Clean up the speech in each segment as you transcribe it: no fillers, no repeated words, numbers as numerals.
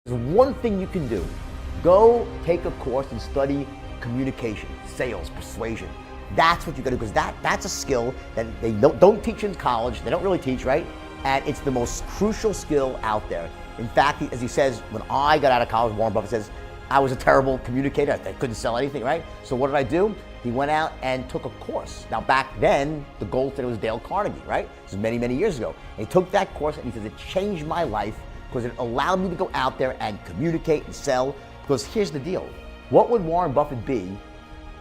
There's one thing you can do. Go take a course and study communication, sales, persuasion. That's what you gotta do, because that's a skill that they don't teach in college. They don't really teach, right? And it's the most crucial skill out there. In fact, as he says, when I got out of college, Warren Buffett says, I was a terrible communicator. I couldn't sell anything, right? So what did I do? He went out and took a course. Now back then, the gold standard was Dale Carnegie, right? This is many, many years ago. And he took that course and he says, it changed my life because it allowed me to go out there and communicate and sell. Because here's the deal. What would Warren Buffett be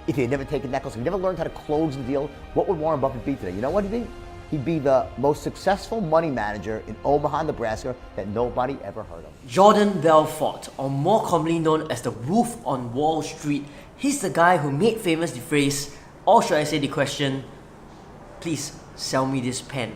if he had never taken that course? If he never learned how to close the deal, what would Warren Buffett be today? You know what he'd be? He'd be the most successful money manager in Omaha, Nebraska that nobody ever heard of. Jordan Belfort, or more commonly known as the Wolf on Wall Street, he's the guy who made famous the phrase, or should I say the question, please sell me this pen.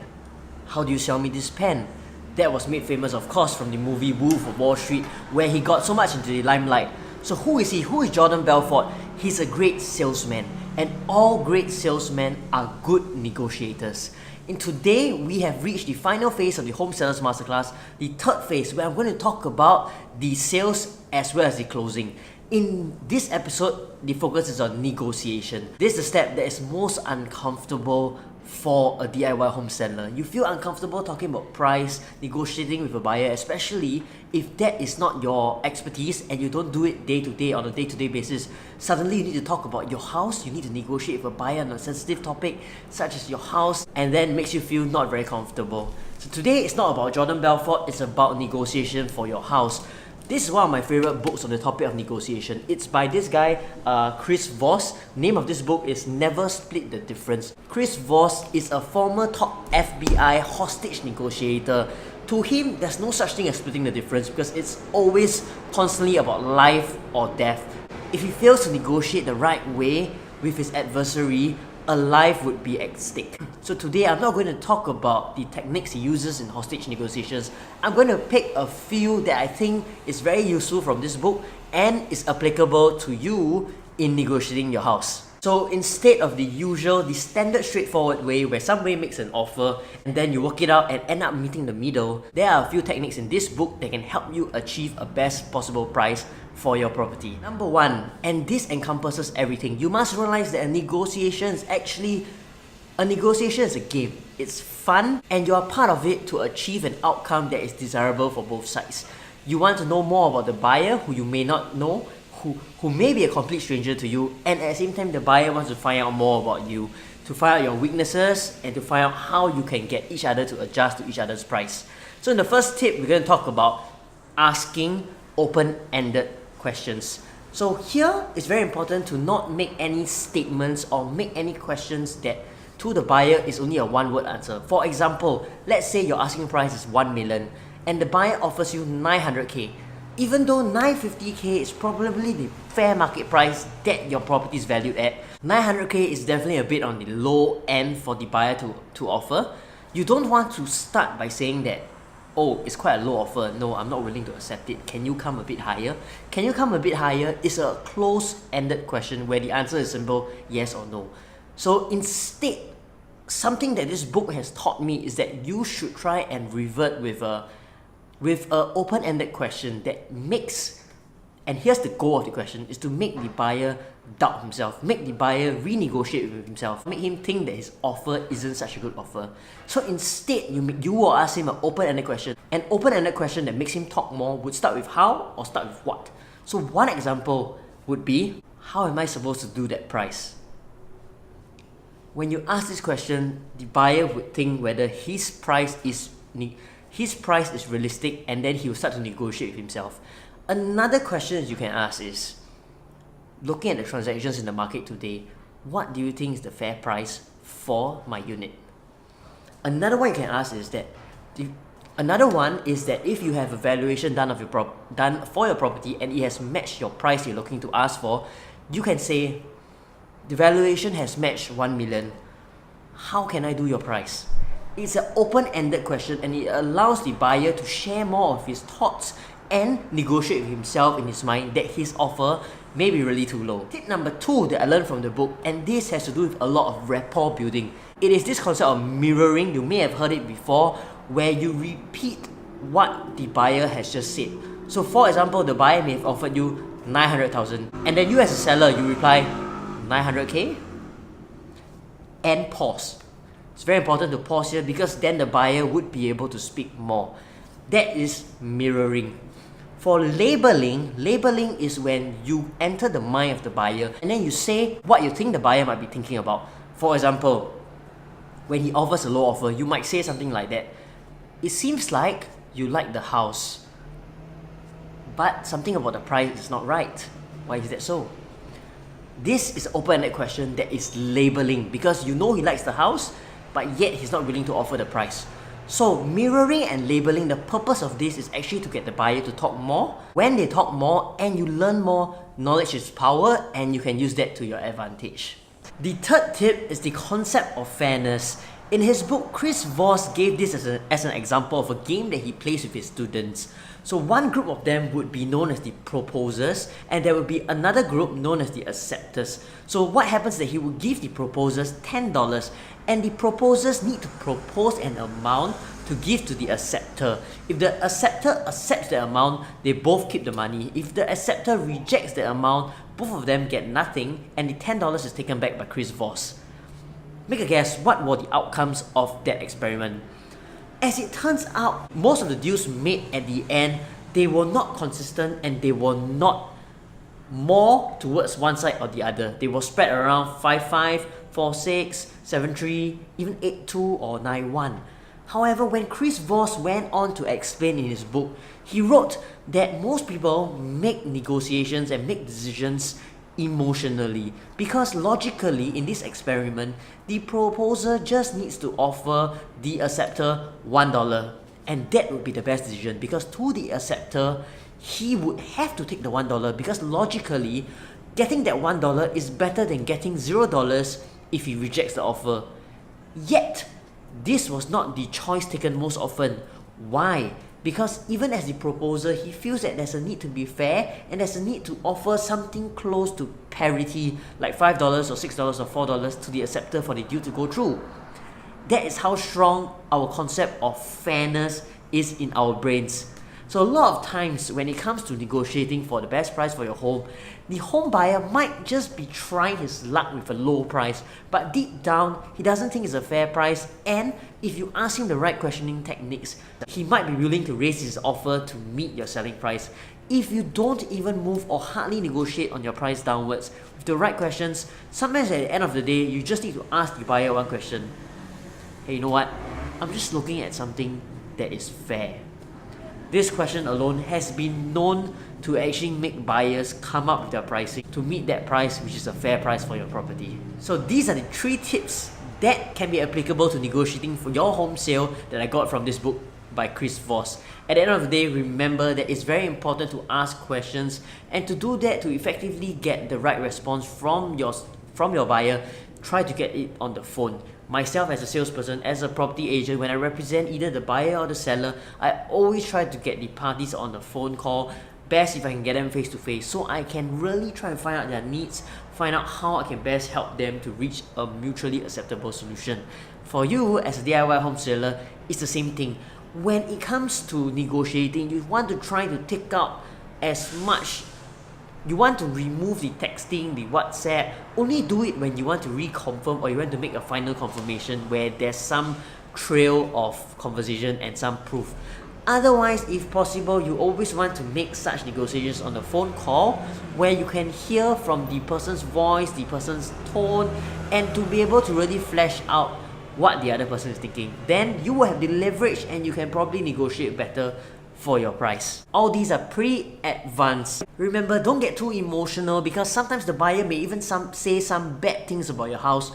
How do you sell me this pen? That was made famous, of course, from the movie Wolf of Wall Street, where he got so much into the limelight. So who is he? Who is Jordan Belfort? He's a great salesman, and all great salesmen are good negotiators. And today, we have reached the final phase of the Home Sellers Masterclass, the third phase, where I'm going to talk about the sales as well as the closing. In this episode, the focus is on negotiation. This is the step that is most uncomfortable for a DIY home seller. You feel uncomfortable talking about price, negotiating with a buyer, especially if that is not your expertise and you don't do it day to day on a day-to-day basis. Suddenly you need to talk about your house, you need to negotiate with a buyer on a sensitive topic such as your house, and then makes you feel not very comfortable. So today it's not about Jordan Belfort, it's about negotiation for your house. This is one of my favorite books on the topic of negotiation. It's by this guy, Chris Voss. Name of this book is Never Split the Difference. Chris Voss is a former top FBI hostage negotiator. To him, there's no such thing as splitting the difference because it's always constantly about life or death. If he fails to negotiate the right way with his adversary, a life would be at stake. So today I'm not going to talk about the techniques he uses in hostage negotiations. I'm going to pick a few that I think is very useful from this book and is applicable to you in negotiating your house. So instead of the standard straightforward way where somebody makes an offer and then you work it out and end up meeting the middle, there are a few techniques in this book that can help you achieve a best possible price for your property. Number one, and this encompasses everything, you must realize that a negotiation is a game. It's fun and you are part of it to achieve an outcome that is desirable for both sides. You want to know more about the buyer who you may not know, who may be a complete stranger to you, and at the same time the buyer wants to find out more about you, to find out your weaknesses and to find out how you can get each other to adjust to each other's price. So in the first tip, we're going to talk about asking open-ended questions. So here it's very important to not make any statements or make any questions that to the buyer is only a one-word answer. For example, let's say your asking price is 1 million and the buyer offers you 900k. Even though 950k is probably the fair market price that your property is valued at, 900k is definitely a bit on the low end for the buyer to offer. You don't want to start by saying that, oh, it's quite a low offer, no, I'm not willing to accept it, can you come a bit higher? Can you come a bit higher is a close-ended question where the answer is simple, yes or no. So instead, something that this book has taught me is that you should try and revert with a open-ended question that makes, and here's the goal of the question, is to make the buyer doubt himself, make the buyer renegotiate with himself, make him think that his offer isn't such a good offer. So instead, you will ask him an open-ended question. An open-ended question that makes him talk more would start with how or start with what. So one example would be, how am I supposed to do that price? When you ask this question, the buyer would think whether his price is realistic, and then he will start to negotiate with himself. Another question you can ask is, looking at the transactions in the market today, what do you think is the fair price for my unit? Another one you can ask is that, if you have a valuation done for your property and it has matched your price you're looking to ask for, you can say, the valuation has matched 1 million. How can I do your price? It's an open-ended question and it allows the buyer to share more of his thoughts and negotiate with himself in his mind that his offer may be really too low. Tip number 2 that I learned from the book, and this has to do with a lot of rapport building. It is this concept of mirroring. You may have heard it before, where you repeat what the buyer has just said. So for example, the buyer may have offered you 900,000 and then you as a seller, you reply 900k and pause. It's very important to pause here because then the buyer would be able to speak more. That is mirroring. For labeling is when you enter the mind of the buyer and then you say what you think the buyer might be thinking about. For example, when he offers a low offer, you might say something like that. It seems like you like the house, but something about the price is not right. Why is that so? This is an open-ended question that is labeling because you know he likes the house, but yet he's not willing to offer the price. So mirroring and labeling, the purpose of this is actually to get the buyer to talk more. When they talk more and you learn more, knowledge is power and you can use that to your advantage. The third tip is the concept of fairness. In his book, Chris Voss gave this as an example of a game that he plays with his students. So one group of them would be known as the proposers and there would be another group known as the acceptors. So what happens is that he would give the proposers $10 and the proposers need to propose an amount to give to the acceptor. If the acceptor accepts the amount, they both keep the money. If the acceptor rejects the amount, both of them get nothing and the $10 is taken back by Chris Voss. Make a guess, what were the outcomes of that experiment? As it turns out, most of the deals made at the end, they were not consistent and they were not more towards one side or the other. They were spread around 5-5, 4-6, 7-3, even 8-2 or 9-1. However, when Chris Voss went on to explain in his book, he wrote that most people make negotiations and make decisions emotionally because logically in this experiment, the proposer just needs to offer the acceptor $1 and that would be the best decision because to the acceptor, he would have to take the $1 because logically, getting that $1 is better than getting $0 if he rejects the offer. Yet, this was not the choice taken most often. Why? Because even as the proposer, he feels that there's a need to be fair and there's a need to offer something close to parity like $5 or $6 or $4 to the acceptor for the deal to go through. That is how strong our concept of fairness is in our brains. So a lot of times when it comes to negotiating for the best price for your home, the home buyer might just be trying his luck with a low price, but deep down, he doesn't think it's a fair price, and if you ask him the right questioning techniques, he might be willing to raise his offer to meet your selling price. If you don't even move or hardly negotiate on your price downwards with the right questions, sometimes at the end of the day, you just need to ask the buyer one question. Hey, you know what? I'm just looking at something that is fair. This question alone has been known to actually make buyers come up with their pricing to meet that price which is a fair price for your property. So these are the 3 tips that can be applicable to negotiating for your home sale that I got from this book by Chris Voss. At the end of the day, remember that it's very important to ask questions and to do that to effectively get the right response from your buyer, try to get it on the phone. Myself as a salesperson, as a property agent, when I represent either the buyer or the seller, I always try to get the parties on the phone call, best if I can get them face to face, so I can really try and find out their needs, find out how I can best help them to reach a mutually acceptable solution. For you as a DIY home seller, it's the same thing. When it comes to negotiating, you want to try to take out as much. You want to remove the texting, the WhatsApp. Only do it when you want to reconfirm or you want to make a final confirmation where there's some trail of conversation and some proof. Otherwise, if possible, you always want to make such negotiations on a phone call where you can hear from the person's voice, the person's tone, and to be able to really flesh out what the other person is thinking. Then you will have the leverage and you can probably negotiate better for your price. All these are pretty advanced. Remember, don't get too emotional because sometimes the buyer may even say some bad things about your house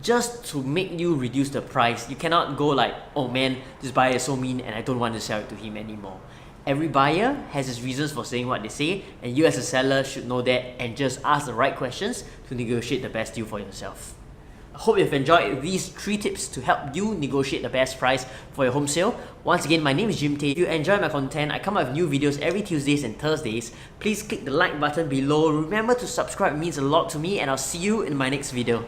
just to make you reduce the price. You cannot go like, oh man, this buyer is so mean and I don't want to sell it to him anymore. Every buyer has his reasons for saying what they say, and you as a seller should know that and just ask the right questions to negotiate the best deal for yourself. I hope you've enjoyed these 3 tips to help you negotiate the best price for your home sale. Once again, my name is Jim Tay. If you enjoy my content, I come out with new videos every Tuesdays and Thursdays. Please click the like button below. Remember to subscribe, it means a lot to me, and I'll see you in my next video.